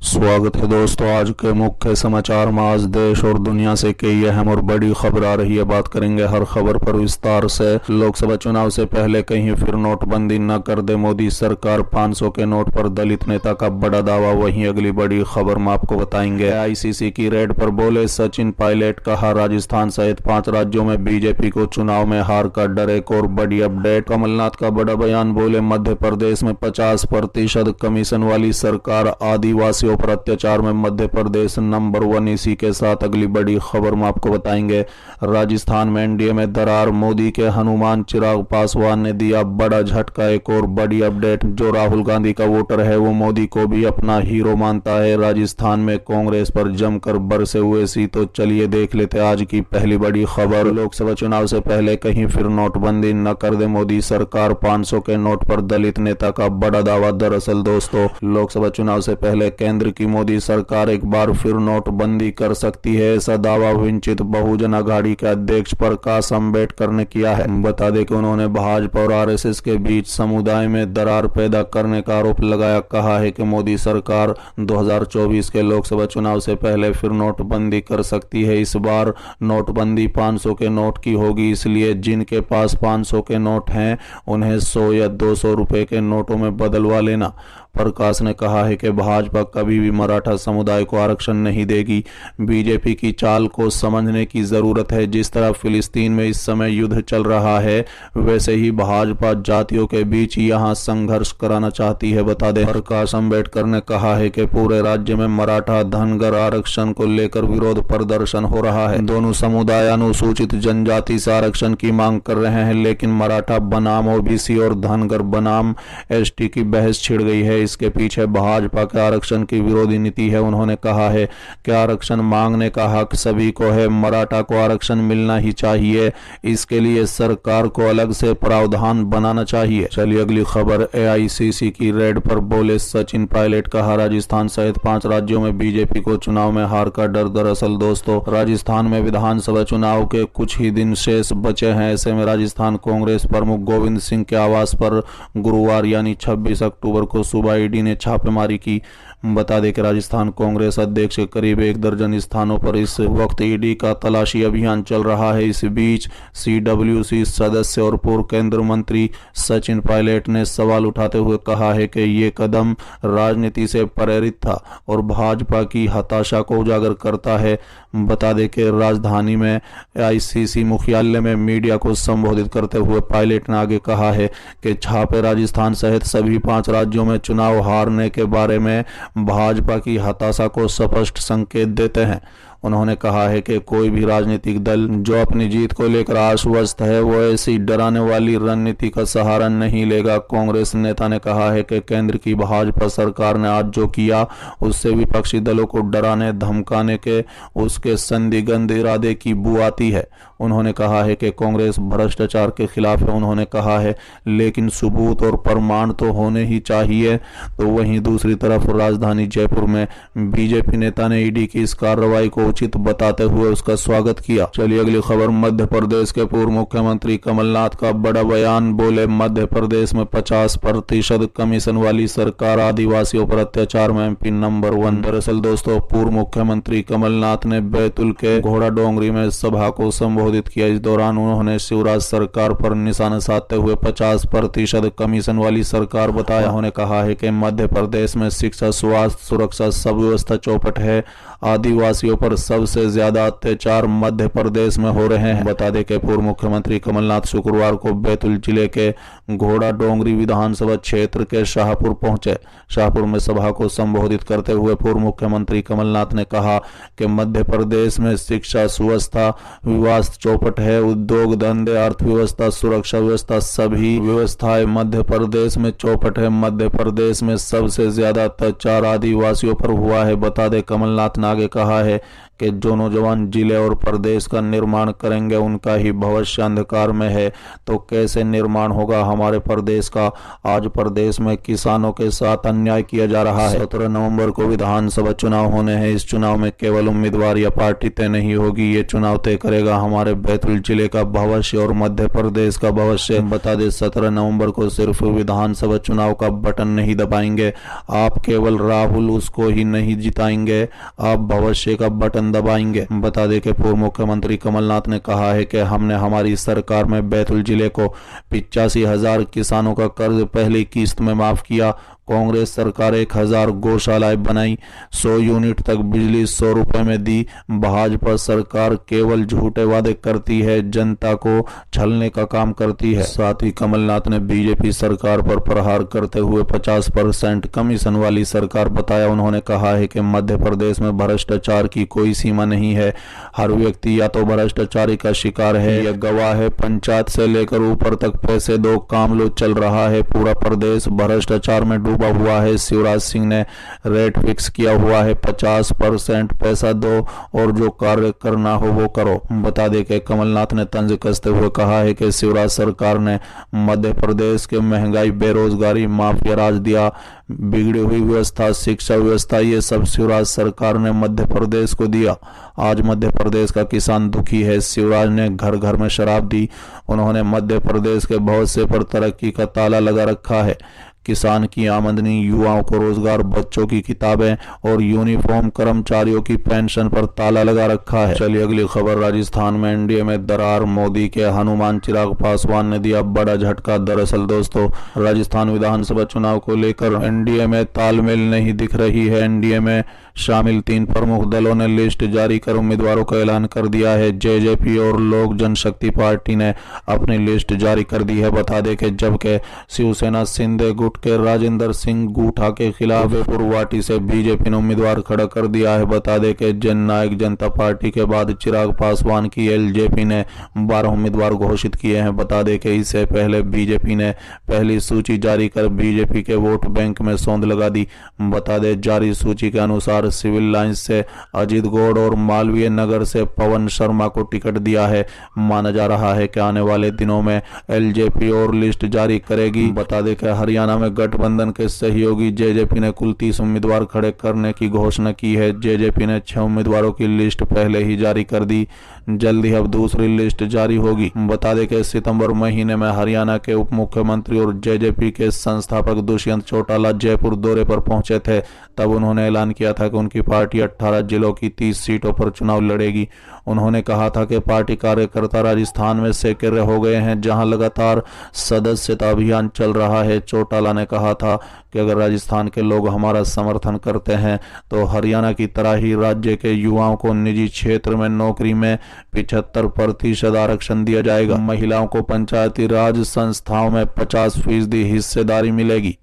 स्वागत है दोस्तों। आज के मुख्य समाचार में आज देश और दुनिया से कई अहम और बड़ी खबर आ रही है। बात करेंगे हर खबर पर विस्तार से। लोकसभा चुनाव से पहले कहीं फिर नोटबंदी न कर दे मोदी सरकार, 500 के नोट पर दलित नेता का बड़ा दावा। वहीं अगली बड़ी खबर में आपको बताएंगे। आईसीसी की रेड पर बोले सचिन पायलट, कहा राजस्थान सहित 5 राज्यों में बीजेपी को चुनाव में हार का डर। एक और बड़ी अपडेट, कमलनाथ का बड़ा बयान, बोले मध्य प्रदेश में 50% कमीशन वाली सरकार, आदिवासी पर अत्याचार में मध्य प्रदेश नंबर 1। इसी के साथ अगली बड़ी खबर में आपको बताएंगे। राजस्थान में एनडीए में दरार, मोदी के हनुमान चिराग पासवान ने दिया बड़ा झटका। एक और बड़ी अपडेट, जो राहुल गांधी का वोटर है वो मोदी को भी अपना हीरो मानता है। राजस्थान में कांग्रेस पर जमकर बरसे हुए सी। तो चलिए देख लेते आज की पहली बड़ी खबर। लोकसभा चुनाव से पहले कहीं फिर नोटबंदी न कर दे मोदी सरकार, 500 के नोट पर दलित नेता का बड़ा दावा। दरअसल दोस्तों, लोकसभा चुनाव से पहले केंद्र की मोदी सरकार एक बार फिर नोटबंदी कर सकती है, ऐसा दावा वंचित बहुजन अघाड़ी के अध्यक्ष प्रकाश अंबेडकर ने किया है। बता दें कि उन्होंने भाजपा और आरएसएस के बीच समुदाय में दरार पैदा करने का आरोप लगाया। कहा है कि मोदी सरकार 2024 के लोकसभा चुनाव से पहले फिर नोटबंदी कर सकती है। इस बार नोटबंदी 500 के नोट की होगी, इसलिए जिनके पास 500 के नोट हैं उन्हें 100 या 200 रुपए के नोटों में बदलवा लेना। प्रकाश ने कहा है कि भाजपा कभी भी मराठा समुदाय को आरक्षण नहीं देगी। बीजेपी की चाल को समझने की जरूरत है। जिस तरह फिलिस्तीन में इस समय युद्ध चल रहा है, वैसे ही भाजपा जातियों के बीच यहां संघर्ष कराना चाहती है। बता दें, प्रकाश अंबेडकर ने कहा है कि पूरे राज्य में मराठा धनगर आरक्षण को लेकर विरोध प्रदर्शन हो रहा है। दोनों समुदाय अनुसूचित जनजाति से आरक्षण की मांग कर रहे हैं, लेकिन मराठा बनाम ओबीसी और धनगर बनाम एसटी की बहस छिड़ गई है। इसके पीछे भाजपा के आरक्षण की विरोधी नीति है। उन्होंने कहा है कि आरक्षण मांगने का हक सभी को है, मराठा को आरक्षण मिलना ही चाहिए। इसके लिए सरकार को अलग से प्रावधान बनाना चाहिए। चलिए अगली खबर, एआईसीसी की रेड पर बोले सचिन पायलट, कहा राजस्थान सहित 5 राज्यों में बीजेपी को चुनाव में हार का डर। दरअसल दोस्तों, राजस्थान में विधानसभा चुनाव के कुछ ही दिन शेष बचे हैं। ऐसे में राजस्थान कांग्रेस प्रमुख गोविंद सिंह के आवास पर गुरुवार यानी 26 अक्टूबर को सुबह ईडी ने छापेमारी की। बता दें कि राजस्थान कांग्रेस अध्यक्ष के करीब 1 दर्जन स्थानों पर इस वक्त ईडी का तलाशी अभियान चल रहा है। इस बीच सीडब्ल्यूसी सदस्य और पूर्व केंद्रीय मंत्री सचिन पायलट ने सवाल उठाते हुए कहा है कि ये कदम राजनीति से प्रेरित था और भाजपा की हताशा को उजागर करता है। बता दें कि राजधानी में आईसीसी मुख्यालय में मीडिया को संबोधित करते हुए पायलट ने आगे कहा है कि छापे राजस्थान सहित सभी 5 राज्यों में चुनाव हारने के बारे में भाजपा की हताशा को स्पष्ट संकेत देते हैं। उन्होंने कहा है कि कोई भी राजनीतिक दल जो अपनी जीत को लेकर आश्वस्त है वो ऐसी डराने वाली रणनीति का सहारा नहीं लेगा। कांग्रेस नेता ने कहा है कि केंद्र की भाजपा सरकार ने आज जो किया उससे विपक्षी दलों को डराने धमकाने के उसके संदिग्ध इरादे की बू आती है। उन्होंने कहा है कि कांग्रेस भ्रष्टाचार के खिलाफ है। उन्होंने कहा है लेकिन सबूत और प्रमाण तो होने ही चाहिए। तो वहीं दूसरी तरफ राजधानी जयपुर में बीजेपी नेता ने ईडी की इस कार्रवाई को उचित बताते हुए उसका स्वागत किया। चलिए अगली खबर, मध्य प्रदेश के पूर्व मुख्यमंत्री कमलनाथ का बड़ा बयान, बोले मध्य प्रदेश में 50% कमीशन वाली सरकार, आदिवासियों पर अत्याचार में एमपी नंबर 1। दरअसल दोस्तों, पूर्व मुख्यमंत्री कमलनाथ ने बैतूल के घोड़ा डोंगरी में सभा को संबोधित किया। इस दौरान उन्होंने शिवराज सरकार पर निशाना साधते हुए 50% कमीशन वाली सरकार बताया। उन्होंने कहा है कि मध्य प्रदेश में शिक्षा, स्वास्थ्य, सुरक्षा सब व्यवस्था चौपट है। आदिवासियों पर सबसे ज्यादा अत्याचार मध्य प्रदेश में हो रहे हैं। बता दें कि पूर्व मुख्यमंत्री कमलनाथ शुक्रवार को बैतूल जिले के घोड़ा डोंगरी विधानसभा क्षेत्र के शाहपुर पहुंचे। शाहपुर में सभा को संबोधित करते हुए पूर्व मुख्यमंत्री कमलनाथ ने कहा कि मध्य प्रदेश में शिक्षा, स्वास्थ्य व्यवस्था चौपट है। उद्योग धंधे, अर्थव्यवस्था, सुरक्षा व्यवस्था सभी व्यवस्थाएं मध्य प्रदेश में चौपट है। मध्य प्रदेश में सबसे ज्यादा अत्याचार आदिवासियों पर हुआ है। बता दें, कमलनाथ ने आगे कहा है कि जो नौजवान जिले और प्रदेश का निर्माण करेंगे उनका ही भविष्य अंधकार में है, तो कैसे निर्माण होगा हमारे प्रदेश का। आज प्रदेश में किसानों के साथ अन्याय किया जा रहा है। 17 नवंबर को विधानसभा चुनाव होने हैं। इस चुनाव में केवल उम्मीदवार या पार्टी तय नहीं होगी, ये चुनाव तय करेगा हमारे बैतूल जिले का भविष्य और मध्य प्रदेश का भविष्य। बता दें 17 नवंबर को सिर्फ विधानसभा चुनाव का बटन नहीं दबाएंगे आप, केवल राहुल उसको ही नहीं जिताएंगे, आप भविष्य का बटन दबाएंगे। बता दें कि पूर्व मुख्यमंत्री कमलनाथ ने कहा है कि हमने हमारी सरकार में बैतूल जिले को 85,000 किसानों का कर्ज पहली किस्त में माफ किया। कांग्रेस सरकार 1,000 गौशालाएं बनाई, 100 यूनिट तक बिजली 100 रुपए में दी। भाजपा सरकार केवल झूठे वादे करती है, जनता को छलने का काम करती है। साथ ही कमलनाथ ने बीजेपी सरकार पर प्रहार करते हुए 50% कमीशन वाली सरकार बताया। उन्होंने कहा है कि मध्य प्रदेश में भ्रष्टाचार की कोई सीमा नहीं है, हर व्यक्ति या तो भ्रष्टाचारी का शिकार है या गवाह है। पंचायत से लेकर ऊपर तक पैसे दो काम लो चल रहा है, पूरा प्रदेश भ्रष्टाचार में डूबा हुआ है। शिवराज सिंह ने रेट फिक्स किया हुआ है, 50% पैसा दो और जो कार्य करना हो वो करो। बता दें कि कमलनाथ ने तंज कसते हुए कहा है कि शिवराज सरकार ने मध्य प्रदेश के महंगाई, बेरोजगारी, माफिया राज दिया, बिगड़ी हुई व्यवस्था, शिक्षा व्यवस्था, ये सब शिवराज सरकार ने मध्य प्रदेश को दिया। आज मध्य प्रदेश का किसान दुखी है। शिवराज ने घर घर में शराब दी, उन्होंने मध्य प्रदेश के भविष्य पर तरक्की का ताला लगा रखा है। किसान की आमदनी, युवाओं को रोजगार, बच्चों की किताबें और यूनिफॉर्म, कर्मचारियों की पेंशन पर ताला लगा रखा है। चलिए अगली खबर। राजस्थान में एनडीए में दरार, मोदी के हनुमान चिराग पासवान ने दिया बड़ा झटका। दरअसल दोस्तों, राजस्थान विधानसभा चुनाव को लेकर एनडीए में तालमेल नहीं दिख रही है। एनडीए में शामिल 3 प्रमुख दलों ने लिस्ट जारी कर उम्मीदवारों का ऐलान कर दिया है। जेजेपी और लोक जनशक्ति पार्टी ने अपनी लिस्ट जारी कर दी है। बता दें कि जबकि शिवसेना शिंदे गुट के राजेंद्र सिंह गुठा के खिलाफ गुवाहाटी से बीजेपी ने उम्मीदवार खड़ा कर दिया है। बता दें कि जननायक जनता पार्टी के बाद चिराग पासवान की एलजेपी ने 12 उम्मीदवार घोषित किए हैं। बता दें कि इससे पहले बीजेपी ने पहली सूची जारी कर बीजेपी के वोट बैंक में सौंध लगा दी। बता दें जारी सूची के अनुसार सिविल लाइंस से अजीत गौड़ और मालवीय नगर से पवन शर्मा को टिकट दिया है। माना जा रहा है कि आने वाले दिनों में एलजेपी और लिस्ट जारी करेगी। बता दें कि हरियाणा में गठबंधन के सहयोगी जेजेपी ने कुल 30 उम्मीदवार खड़े करने की घोषणा की है। जेजेपी ने 6 उम्मीदवारों की लिस्ट पहले ही जारी कर दी, जल्द ही अब दूसरी लिस्ट जारी होगी। बता दें कि सितंबर महीने में हरियाणा के उप मुख्यमंत्री और जेजेपी के संस्थापक दुष्यंत चौटाला जयपुर दौरे पर पहुंचे थे। तब उन्होंने ऐलान किया था कि उनकी पार्टी 18 जिलों की 30 सीटों पर चुनाव लड़ेगी। उन्होंने कहा था कि पार्टी कार्यकर्ता राजस्थान में सेक्रे हो गए हैं, जहां लगातार सदस्यता अभियान चल रहा है। चौटाला ने कहा था कि अगर राजस्थान के लोग हमारा समर्थन करते हैं तो हरियाणा की तरह ही राज्य के युवाओं को निजी क्षेत्र में नौकरी में 75% आरक्षण दिया जाएगा। महिलाओं को पंचायती राज संस्थाओं में 50% हिस्सेदारी मिलेगी।